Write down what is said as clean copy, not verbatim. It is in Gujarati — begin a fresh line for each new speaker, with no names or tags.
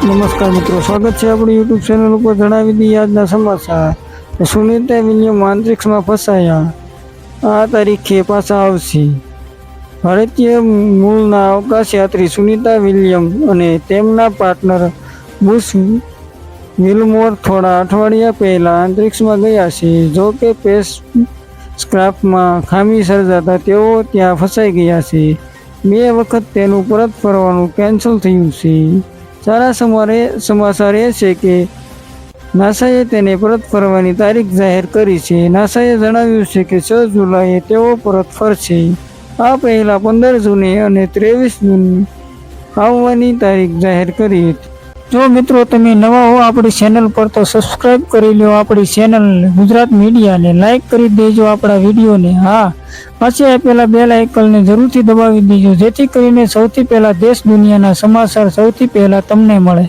નમસ્કાર મિત્રો, સ્વાગત છે આપણી યુટ્યુબ ચેનલ ઉપર। જણાવી દઈએ આજના સમાચાર। સુનિતા વિલિયમ અંતરિક્ષમાં ફસાયા, આ તારીખે પાછા આવશે। ભારતીય મૂળના અવકાશયાત્રી સુનિતા વિલિયમ અને તેમના પાર્ટનર બુશ વિલમોર થોડા અઠવાડિયા પહેલા અંતરિક્ષમાં ગયા છે। જો કે સ્પેસક્રાફ્ટમાં ખામી સર્જાતા તેઓ ત્યાં ફસાઈ ગયા છે। 2 વખત તેનું પરત ફરવાનું કેન્સલ થયું છે। સારા સમાચાર એ છે કે નાસાએ તેને પરત ફરવાની તારીખ જાહેર કરી છે। નાસાએ જણાવ્યું છે કે 6 જુલાઈએ તેઓ પરત ફરશે। આ પહેલા 15 જૂને અને 23 જૂને આવવાની તારીખ જાહેર કરી હતી। જો મિત્રો તમે નવા હો આપણી ચેનલ પર તો સબસ્ક્રાઇબ કરી લો આપણી ચેનલ ગુજરાત મીડિયાને, લાઇક કરી દેજો આપણા વિડીયોને। હા, પાછી આપેલા બેલ આઇકનને જરૂરથી દબાવી દેજો, જેથી કરીને સૌથી પહેલા દેશ દુનિયાના સમાચાર સૌથી પહેલા તમને મળે।